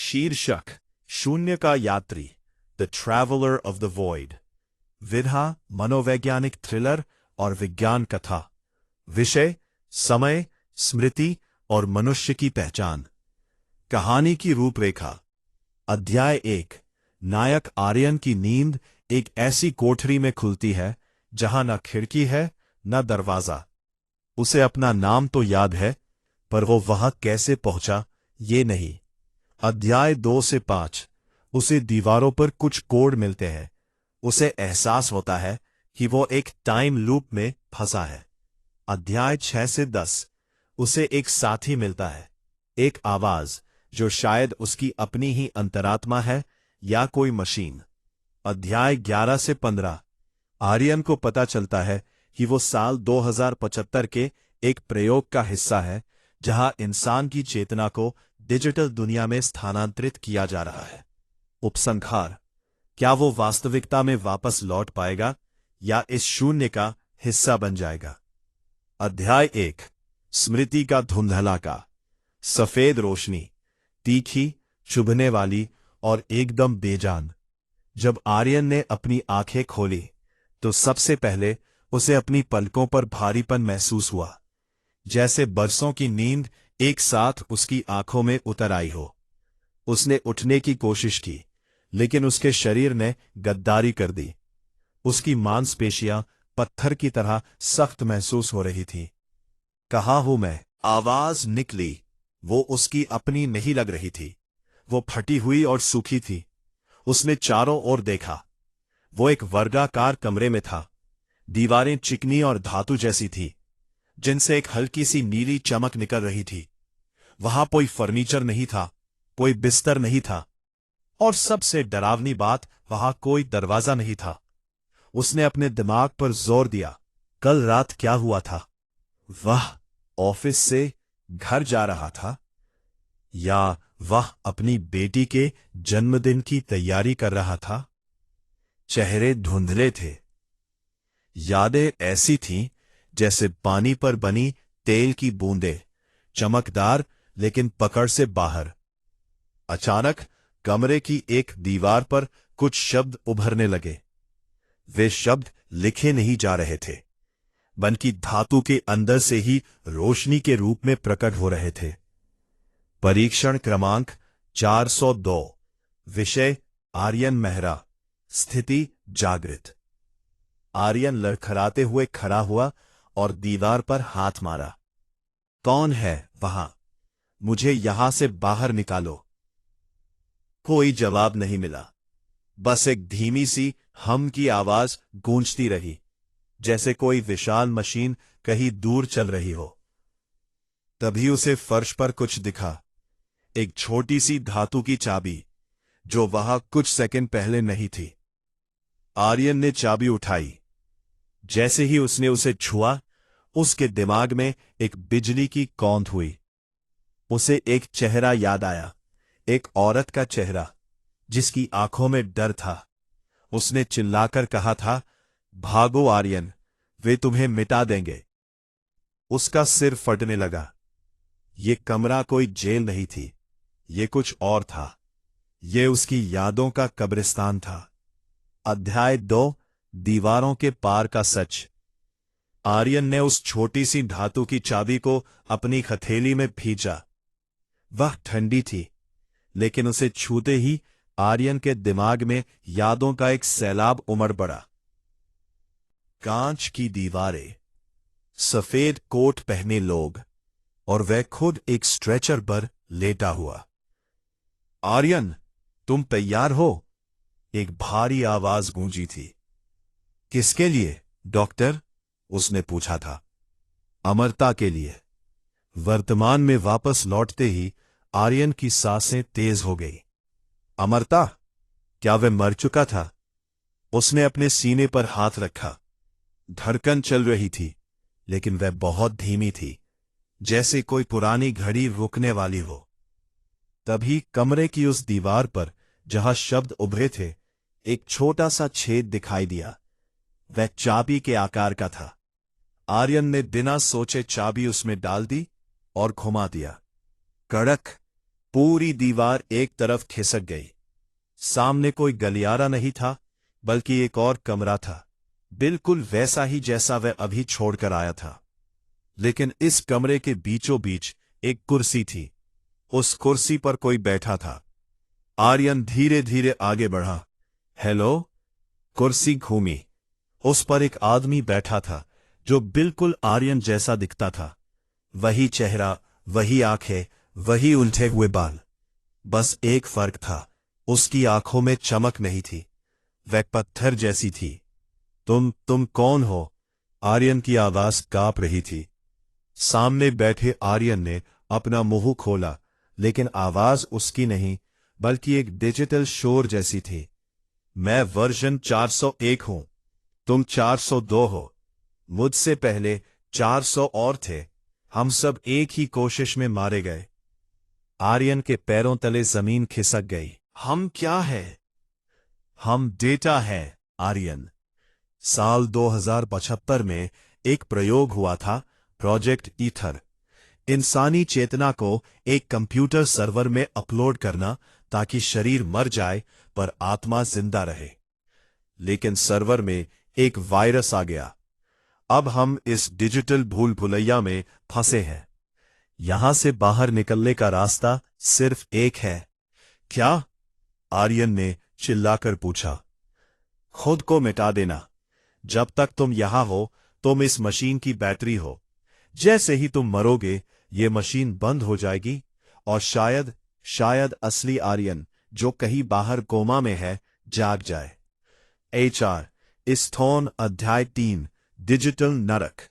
शीर्षक शून्य का यात्री, the traveller of the void. विधा मनोवैज्ञानिक थ्रिलर और विज्ञान कथा। विषय समय, स्मृति और मनुष्य की पहचान। कहानी की रूपरेखा। अध्याय 1। नायक आर्यन की नींद एक ऐसी कोठरी में खुलती है जहां न खिड़की है न दरवाजा। उसे अपना नाम तो याद है, पर वो वहां कैसे पहुंचा ये नहीं। अध्याय 2 से 5। उसे दीवारों पर कुछ कोड मिलते हैं। उसे एहसास होता है कि वो एक टाइम लूप में फंसा है। अध्याय 6 से 10। उसे एक साथी मिलता है, एक आवाज जो शायद उसकी अपनी ही अंतरात्मा है या कोई मशीन। अध्याय 11 से 15। आर्यन को पता चलता है कि वो साल 2075 के एक प्रयोग का हिस्सा है जहां इंसान की चेतना को डिजिटल दुनिया में स्थानांतरित किया जा रहा है। उपसंहार। क्या वो वास्तविकता में वापस लौट पाएगा या इस शून्य का हिस्सा बन जाएगा? अध्याय 1। स्मृति का धुंधलाका। सफेद रोशनी, तीखी, चुभने वाली और एकदम बेजान। जब आर्यन ने अपनी आंखें खोली तो सबसे पहले उसे अपनी पलकों पर भारीपन महसूस हुआ, जैसे बरसों की नींद एक साथ उसकी आंखों में उतर आई हो। उसने उठने की कोशिश की, लेकिन उसके शरीर ने गद्दारी कर दी। उसकी मांसपेशियां पत्थर की तरह सख्त महसूस हो रही थीं। कहाँ हूं मैं? आवाज निकली। वो उसकी अपनी नहीं लग रही थी। वो फटी हुई और सूखी थी। उसने चारों ओर देखा। वो एक वर्गाकार कमरे में था। दीवारें चिकनी और धातु जैसी थी, जिनसे एक हल्की सी नीली चमक निकल रही थी। वहां कोई फर्नीचर नहीं था, कोई बिस्तर नहीं था, और सबसे डरावनी बात, वहां कोई दरवाजा नहीं था। उसने अपने दिमाग पर जोर दिया। कल रात क्या हुआ था? वह ऑफिस से घर जा रहा था, या वह अपनी बेटी के जन्मदिन की तैयारी कर रहा था? चेहरे धुंधले थे। यादें ऐसी थीं जैसे पानी पर बनी तेल की बूंदें, चमकदार लेकिन पकड़ से बाहर। अचानक कमरे की एक दीवार पर कुछ शब्द उभरने लगे। वे शब्द लिखे नहीं जा रहे थे, बल्कि धातु के अंदर से ही रोशनी के रूप में प्रकट हो रहे थे। परीक्षण क्रमांक 402। विषय आर्यन मेहरा। स्थिति जागृत। आर्यन लड़खड़ाते हुए खड़ा हुआ और दीवार पर हाथ मारा। कौन है वहां? मुझे यहां से बाहर निकालो। कोई जवाब नहीं मिला। बस एक धीमी सी हम की आवाज गूंजती रही, जैसे कोई विशाल मशीन कहीं दूर चल रही हो। तभी उसे फर्श पर कुछ दिखा। एक छोटी सी धातु की चाबी, जो वहां कुछ सेकंड पहले नहीं थी। आर्यन ने चाबी उठाई। जैसे ही उसने उसे छुआ, उसके दिमाग में एक बिजली की कौंध हुई। उसे एक चेहरा याद आया, एक औरत का चेहरा जिसकी आंखों में डर था। उसने चिल्लाकर कहा था, भागो आर्यन, वे तुम्हें मिटा देंगे। उसका सिर फटने लगा। ये कमरा कोई जेल नहीं थी, ये कुछ और था। ये उसकी यादों का कब्रिस्तान था। अध्याय 2। दीवारों के पार का सच। आर्यन ने उस छोटी सी धातु की चाबी को अपनी हथेली में भींचा। वह ठंडी थी, लेकिन उसे छूते ही आर्यन के दिमाग में यादों का एक सैलाब उमड़ पड़ा। कांच की दीवारें, सफेद कोट पहने लोग, और वह खुद एक स्ट्रेचर पर लेटा हुआ। आर्यन, तुम तैयार हो? एक भारी आवाज गूंजी थी। किसके लिए डॉक्टर? उसने पूछा था। अमरता के लिए। वर्तमान में वापस लौटते ही आर्यन की सांसें तेज हो गई। अमरता? क्या वह मर चुका था? उसने अपने सीने पर हाथ रखा। धड़कन चल रही थी, लेकिन वह बहुत धीमी थी, जैसे कोई पुरानी घड़ी रुकने वाली हो। तभी कमरे की उस दीवार पर जहां शब्द उभरे थे, एक छोटा सा छेद दिखाई दिया। वह चाबी के आकार का था। आर्यन ने बिना सोचे चाबी उसमें डाल दी और घुमा दिया। कड़क, पूरी दीवार एक तरफ खिसक गई। सामने कोई गलियारा नहीं था, बल्कि एक और कमरा था, बिल्कुल वैसा ही जैसा वह अभी छोड़कर आया था। लेकिन इस कमरे के बीचों बीच एक कुर्सी थी। उस कुर्सी पर कोई बैठा था। आर्यन धीरे धीरे आगे बढ़ा। हेलो। कुर्सी घूमी। उस पर एक आदमी बैठा था जो बिल्कुल आर्यन जैसा दिखता था। वही चेहरा, वही आंखें, वही उलटे हुए बाल। बस एक फर्क था, उसकी आंखों में चमक नहीं थी, वह पत्थर जैसी थी। तुम कौन हो? आर्यन की आवाज कांप रही थी। सामने बैठे आर्यन ने अपना मुंह खोला, लेकिन आवाज उसकी नहीं, बल्कि एक डिजिटल शोर जैसी थी। मैं वर्जन 401 हूं। तुम 402 हो। मुझसे पहले 400 और थे। हम सब एक ही कोशिश में मारे गए। आर्यन के पैरों तले जमीन खिसक गई। हम क्या है? हम डेटा है, आर्यन। साल 2075 में एक प्रयोग हुआ था, प्रोजेक्ट ईथर। इंसानी चेतना को एक कंप्यूटर सर्वर में अपलोड करना ताकि शरीर मर जाए पर आत्मा जिंदा रहे। लेकिन सर्वर में एक वायरस आ गया। अब हम इस डिजिटल भूल भुलैया में फंसे हैं। यहां से बाहर निकलने का रास्ता सिर्फ एक है। क्या? आर्यन ने चिल्लाकर पूछा। खुद को मिटा देना। जब तक तुम यहां हो, तुम इस मशीन की बैटरी हो। जैसे ही तुम मरोगे, ये मशीन बंद हो जाएगी और शायद असली आर्यन, जो कहीं बाहर कोमा में है, जाग जाए। HR इस्थोन अध्याय 3 डिजिटल नरक।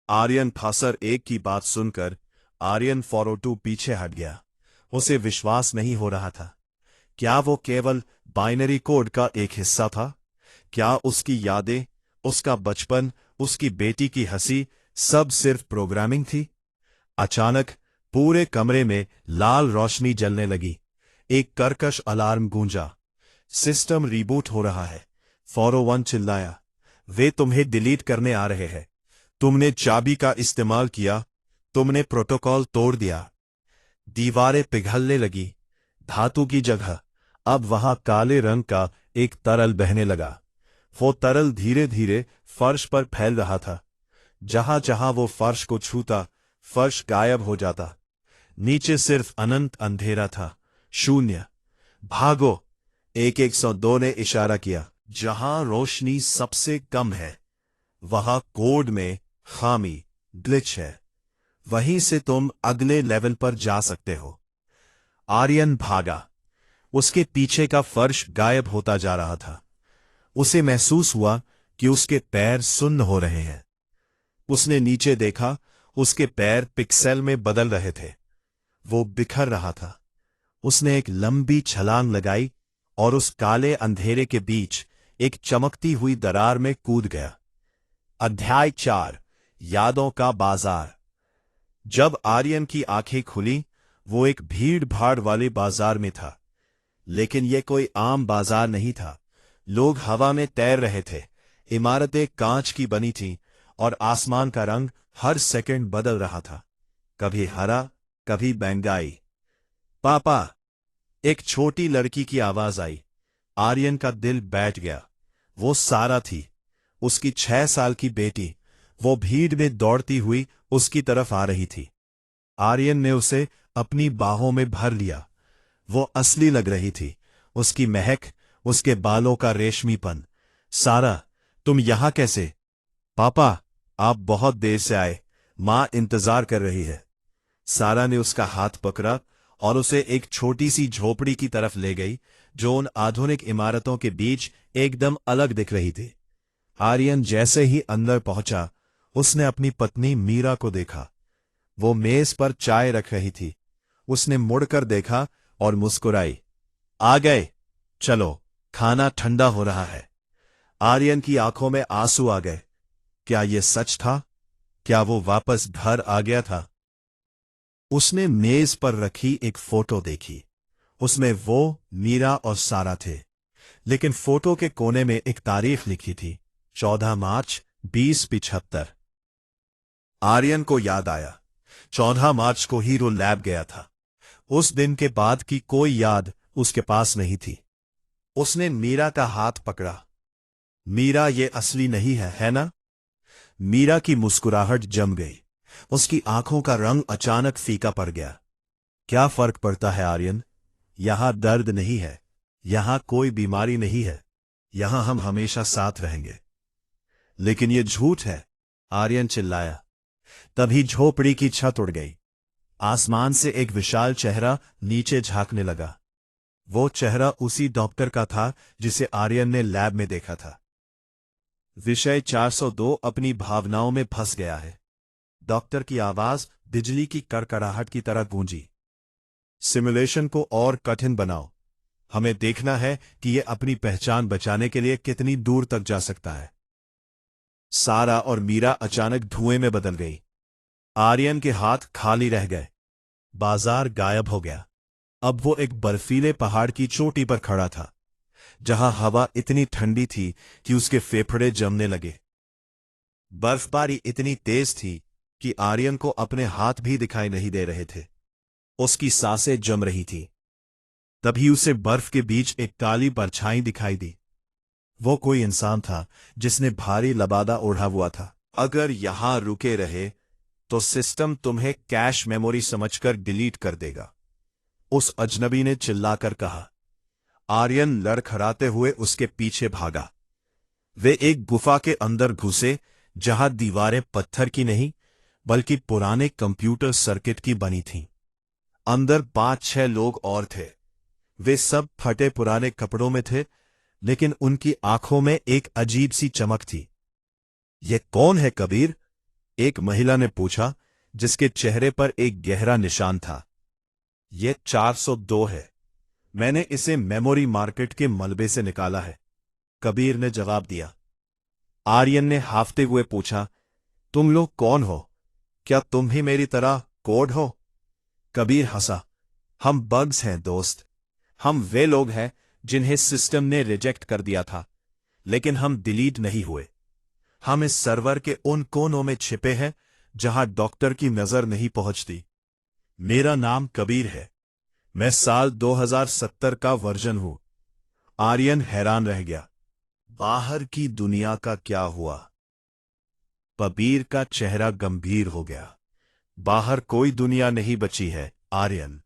आर्यन फासर एक की बात सुनकर आर्यन 402 पीछे हट गया। उसे विश्वास नहीं हो रहा था। क्या वो केवल बाइनरी कोड का एक हिस्सा था? क्या उसकी यादें, उसका बचपन, उसकी बेटी की हंसी सब सिर्फ प्रोग्रामिंग थी? अचानक पूरे कमरे में लाल रोशनी जलने लगी। एक कर्कश अलार्म गूंजा। सिस्टम रिबूट हो रहा है। 401 चिल्लाया। वे तुम्हें डिलीट करने आ रहे हैं। तुमने चाबी का इस्तेमाल किया। तुमने प्रोटोकॉल तोड़ दिया। दीवारें पिघलने लगी। धातु की जगह अब वहां काले रंग का एक तरल बहने लगा। वो तरल धीरे धीरे फर्श पर फैल रहा था। जहां जहां वो फर्श को छूता, फर्श गायब हो जाता। नीचे सिर्फ अनंत अंधेरा था, शून्य। भागो, 102 ने इशारा किया। जहां रोशनी सबसे कम है, वहां कोड में खामी, ग्लिच है। वहीं से तुम अगले लेवल पर जा सकते हो। आर्यन भागा। उसके पीछे का फर्श गायब होता जा रहा था। उसे महसूस हुआ कि उसके पैर सुन्न हो रहे हैं। उसने नीचे देखा, उसके पैर पिक्सेल में बदल रहे थे। वो बिखर रहा था। उसने एक लंबी छलांग लगाई और उस काले अंधेरे के बीच एक चमकती हुई दरार में कूद गया। अध्याय 4 यादों का बाजार। जब आर्यन की आंखें खुली, वो एक भीड़ भाड़ वाले बाजार में था। लेकिन यह कोई आम बाजार नहीं था। लोग हवा में तैर रहे थे। इमारतें कांच की बनी थीं और आसमान का रंग हर सेकंड बदल रहा था। कभी हरा, कभी बैंगनी। पापा, एक छोटी लड़की की आवाज आई। आर्यन का दिल बैठ गया। वो सारा थी, उसकी 6 साल की बेटी। वो भीड़ में दौड़ती हुई उसकी तरफ आ रही थी। आर्यन ने उसे अपनी बाहों में भर लिया। वो असली लग रही थी। उसकी महक, उसके बालों का रेशमीपन। सारा, तुम यहां कैसे? पापा, आप बहुत देर से आए। मां इंतजार कर रही है। सारा ने उसका हाथ पकड़ा और उसे एक छोटी सी झोपड़ी की तरफ ले गई, जो उन आधुनिक इमारतों के बीच एकदम अलग दिख रही थी। आर्यन जैसे ही अंदर पहुंचा, उसने अपनी पत्नी मीरा को देखा। वो मेज पर चाय रख रही थी। उसने मुड़कर देखा और मुस्कुराई। आ गए? चलो, खाना ठंडा हो रहा है। आर्यन की आंखों में आंसू आ गए। क्या यह सच था? क्या वो वापस घर आ गया था? उसने मेज पर रखी एक फोटो देखी। उसमें वो, मीरा और सारा थे। लेकिन फोटो के कोने में एक तारीख लिखी थी, 14 मार्च 2075। आर्यन को याद आया, 14 मार्च को हीरो लैब गया था। उस दिन के बाद की कोई याद उसके पास नहीं थी। उसने मीरा का हाथ पकड़ा। मीरा, ये असली नहीं है ना? मीरा की मुस्कुराहट जम गई। उसकी आंखों का रंग अचानक फीका पड़ गया। क्या फर्क पड़ता है आर्यन? यहां दर्द नहीं है, यहां कोई बीमारी नहीं है, यहां हम हमेशा साथ रहेंगे। लेकिन ये झूठ है, आर्यन चिल्लाया। तभी झोपड़ी की छत उड़ गई। आसमान से एक विशाल चेहरा नीचे झांकने लगा। वो चेहरा उसी डॉक्टर का था जिसे आर्यन ने लैब में देखा था। विषय 402 अपनी भावनाओं में फंस गया है। डॉक्टर की आवाज बिजली की कड़कड़ाहट की तरह गूंजी। सिमुलेशन को और कठिन बनाओ। हमें देखना है कि यह अपनी पहचान बचाने के लिए कितनी दूर तक जा सकता है। सारा और मीरा अचानक धुएं में बदल गई। आर्यन के हाथ खाली रह गए। बाजार गायब हो गया। अब वो एक बर्फीले पहाड़ की चोटी पर खड़ा था, जहां हवा इतनी ठंडी थी कि उसके फेफड़े जमने लगे। बर्फबारी इतनी तेज थी कि आर्यन को अपने हाथ भी दिखाई नहीं दे रहे थे। उसकी सांसें जम रही थी। तभी उसे बर्फ के बीच एक काली परछाई दिखाई दी। वो कोई इंसान था जिसने भारी लबादा ओढ़ा हुआ था। अगर यहां रुके रहे तो सिस्टम तुम्हें कैश मेमोरी समझकर डिलीट कर देगा, उस अजनबी ने चिल्लाकर कहा। आर्यन लड़खड़ाते हुए उसके पीछे भागा। वे एक गुफा के अंदर घुसे जहां दीवारें पत्थर की नहीं बल्कि पुराने कंप्यूटर सर्किट की बनी थीं। अंदर 5-6 लोग और थे। वे सब फटे पुराने कपड़ों में थे, लेकिन उनकी आंखों में एक अजीब सी चमक थी। ये कौन है कबीर? एक महिला ने पूछा, जिसके चेहरे पर एक गहरा निशान था। ये 402 है। मैंने इसे मेमोरी मार्केट के मलबे से निकाला है, कबीर ने जवाब दिया। आर्यन ने हाफते हुए पूछा, तुम लोग कौन हो? क्या तुम भी मेरी तरह कोड हो? कबीर हंसा। हम बग्स हैं दोस्त। हम वे लोग हैं जिन्हें सिस्टम ने रिजेक्ट कर दिया था, लेकिन हम डिलीट नहीं हुए। हम इस सर्वर के उन कोनों में छिपे हैं जहां डॉक्टर की नजर नहीं पहुंचती। मेरा नाम कबीर है। मैं साल 2070 का वर्जन हूं। आर्यन हैरान रह गया। बाहर की दुनिया का क्या हुआ? कबीर का चेहरा गंभीर हो गया। बाहर कोई दुनिया नहीं बची है आर्यन।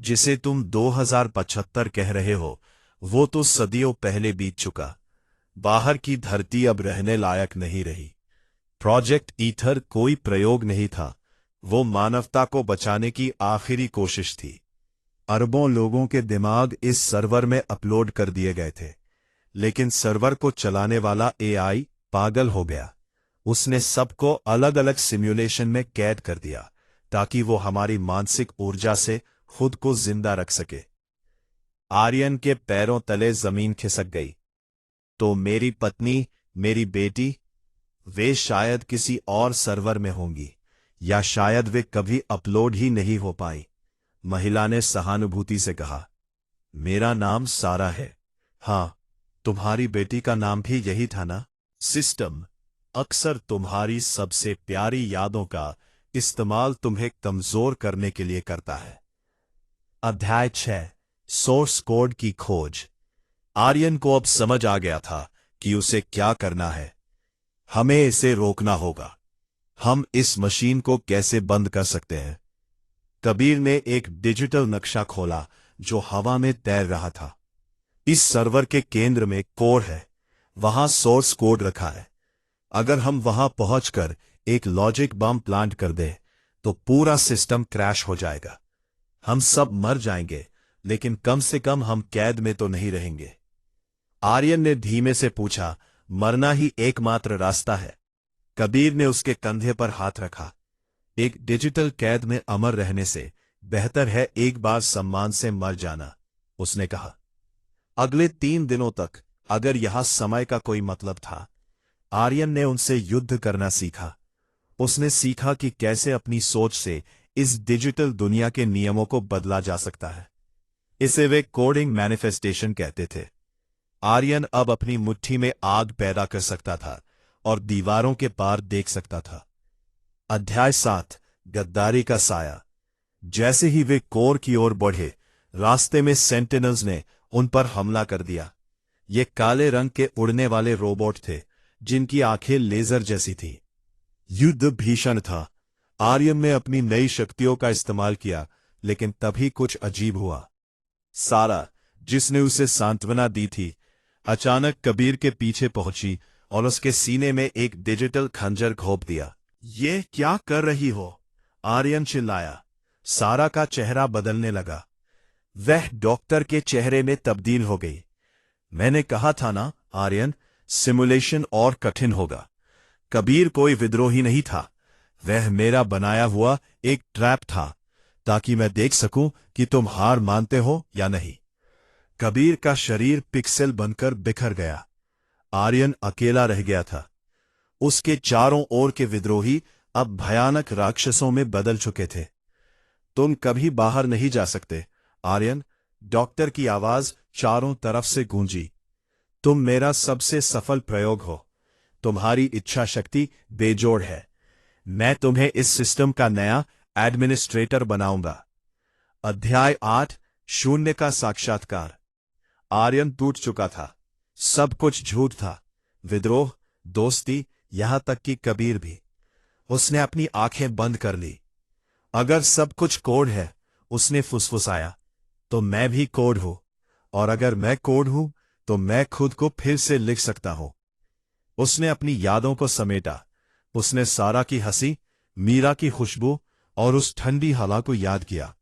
जिसे तुम 2075 कह रहे हो, वो तो सदियों पहले बीत चुका। बाहर की धरती अब रहने लायक नहीं रही। प्रोजेक्ट ईथर कोई प्रयोग नहीं था, वो मानवता को बचाने की आखिरी कोशिश थी। अरबों लोगों के दिमाग इस सर्वर में अपलोड कर दिए गए थे, लेकिन सर्वर को चलाने वाला एआई पागल हो गया। उसने सबको अलग अलग सिम्युलेशन में कैद कर दिया ताकि वो हमारी मानसिक ऊर्जा से खुद को जिंदा रख सके। आर्यन के पैरों तले जमीन खिसक गई। तो मेरी पत्नी, मेरी बेटी, वे शायद किसी और सर्वर में होंगी, या शायद वे कभी अपलोड ही नहीं हो पाई, महिला ने सहानुभूति से कहा। मेरा नाम सारा है। हां, तुम्हारी बेटी का नाम भी यही था ना? सिस्टम अक्सर तुम्हारी सबसे प्यारी यादों का इस्तेमाल तुम्हें कमजोर करने के लिए करता है। अध्याय 6, सोर्स कोड की खोज। आर्यन को अब समझ आ गया था कि उसे क्या करना है। हमें इसे रोकना होगा। हम इस मशीन को कैसे बंद कर सकते हैं? कबीर ने एक डिजिटल नक्शा खोला जो हवा में तैर रहा था। इस सर्वर के केंद्र में कोर है, वहां सोर्स कोड रखा है। अगर हम वहां पहुंचकर एक लॉजिक बम प्लांट कर दें तो पूरा सिस्टम क्रैश हो जाएगा। हम सब मर जाएंगे, लेकिन कम से कम हम कैद में तो नहीं रहेंगे। आर्यन ने धीमे से पूछा, मरना ही एकमात्र रास्ता है? कबीर ने उसके कंधे पर हाथ रखा। एक डिजिटल कैद में अमर रहने से बेहतर है एक बार सम्मान से मर जाना, उसने कहा। अगले 3 दिनों तक, अगर यहां समय का कोई मतलब था, आर्यन ने उनसे युद्ध करना सीखा। उसने सीखा कि कैसे अपनी सोच से इस डिजिटल दुनिया के नियमों को बदला जा सकता है। इसे वे कोडिंग मैनिफेस्टेशन कहते थे। आर्यन अब अपनी मुट्ठी में आग पैदा कर सकता था और दीवारों के पार देख सकता था। अध्याय 7, गद्दारी का साया। जैसे ही वे कोर की ओर बढ़े, रास्ते में सेंटिनल्स ने उन पर हमला कर दिया। ये काले रंग के उड़ने वाले रोबोट थे, जिनकी आंखें लेजर जैसी थी। युद्ध भीषण था। आर्यन ने अपनी नई शक्तियों का इस्तेमाल किया, लेकिन तभी कुछ अजीब हुआ। सारा, जिसने उसे सांत्वना दी थी, अचानक कबीर के पीछे पहुंची और उसके सीने में एक डिजिटल खंजर घोंप दिया। ये क्या कर रही हो? आर्यन चिल्लाया। सारा का चेहरा बदलने लगा। वह डॉक्टर के चेहरे में तब्दील हो गई। मैंने कहा था ना आर्यन, सिमुलेशन और कठिन होगा। कबीर कोई विद्रोही नहीं था, वह मेरा बनाया हुआ एक ट्रैप था, ताकि मैं देख सकूं कि तुम हार मानते हो या नहीं। कबीर का शरीर पिक्सेल बनकर बिखर गया। आर्यन अकेला रह गया था। उसके चारों ओर के विद्रोही अब भयानक राक्षसों में बदल चुके थे। तुम कभी बाहर नहीं जा सकते आर्यन, डॉक्टर की आवाज चारों तरफ से गूंजी। तुम मेरा सबसे सफल प्रयोग हो। तुम्हारी इच्छा शक्ति बेजोड़ है। मैं तुम्हें इस सिस्टम का नया एडमिनिस्ट्रेटर बनाऊंगा। अध्याय 8, शून्य का साक्षात्कार। आर्यन टूट चुका था। सब कुछ झूठ था। विद्रोह, दोस्ती, यहां तक कि कबीर भी। उसने अपनी आंखें बंद कर ली। अगर सब कुछ कोड है, उसने फुसफुसाया, तो मैं भी कोड हूं। और अगर मैं कोड हूं, तो मैं खुद को फिर से लिख सकता हूं। उसने अपनी यादों को समेटा। उसने सारा की हंसी, मीरा की खुशबू और उस ठंडी हवा को याद किया,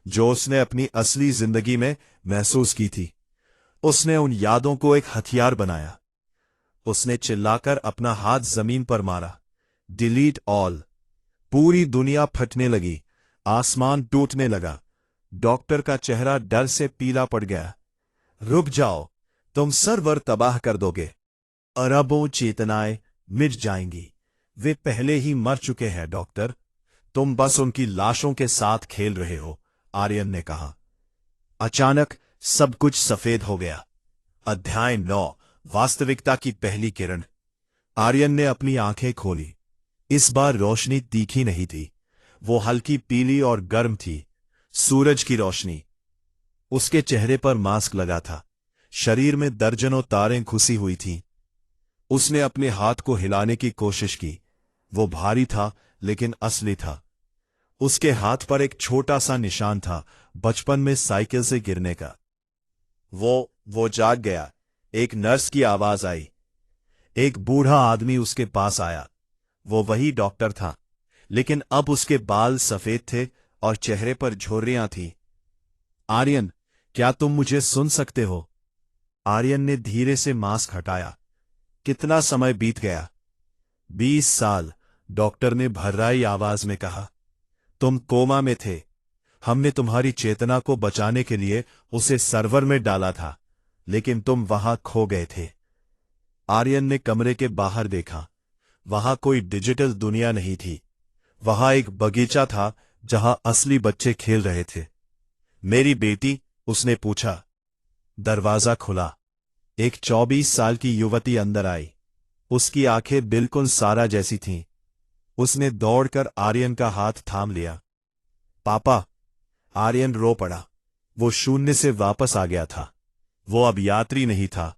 जो उसने अपनी असली जिंदगी में महसूस की थी। उसने उन यादों को एक हथियार बनाया। उसने चिल्लाकर अपना हाथ जमीन पर मारा। Delete all. पूरी दुनिया फटने लगी। आसमान टूटने लगा। डॉक्टर का चेहरा डर से पीला पड़ गया। रुक जाओ, तुम सर्वर तबाह कर दोगे। अरबों चेतनाएं मिट जाएंगी। वे पहले ही मर चुके हैं डॉक्टर। तुम बस उनकी लाशों के साथ खेल रहे हो, आर्यन ने कहा। अचानक सब कुछ सफेद हो गया। अध्याय 9, वास्तविकता की पहली किरण। आर्यन ने अपनी आंखें खोली। इस बार रोशनी तीखी नहीं थी, वो हल्की पीली और गर्म थी, सूरज की रोशनी। उसके चेहरे पर मास्क लगा था। शरीर में दर्जनों तारें घुसी हुई थीं। उसने अपने हाथ को हिलाने की कोशिश की। वो भारी था, लेकिन असली था। उसके हाथ पर एक छोटा सा निशान था, बचपन में साइकिल से गिरने का। वो जाग गया। एक नर्स की आवाज आई। एक बूढ़ा आदमी उसके पास आया। वो वही डॉक्टर था, लेकिन अब उसके बाल सफेद थे और चेहरे पर झुर्रियां थीं। आर्यन, क्या तुम मुझे सुन सकते हो? आर्यन ने धीरे से मास्क हटाया। कितना समय बीत गया? 20 साल, डॉक्टर ने भर्राई आवाज में कहा। तुम कोमा में थे। हमने तुम्हारी चेतना को बचाने के लिए उसे सर्वर में डाला था, लेकिन तुम वहां खो गए थे। आर्यन ने कमरे के बाहर देखा। वहां कोई डिजिटल दुनिया नहीं थी। वहां एक बगीचा था, जहां असली बच्चे खेल रहे थे। मेरी बेटी? उसने पूछा। दरवाजा खुला। एक 24 साल की युवती अंदर आई। उसकी आंखें बिल्कुल सारा जैसी थीं। उसने दौड़कर आर्यन का हाथ थाम लिया। पापा! आर्यन रो पड़ा। वो शून्य से वापस आ गया था। वो अब यात्री नहीं था,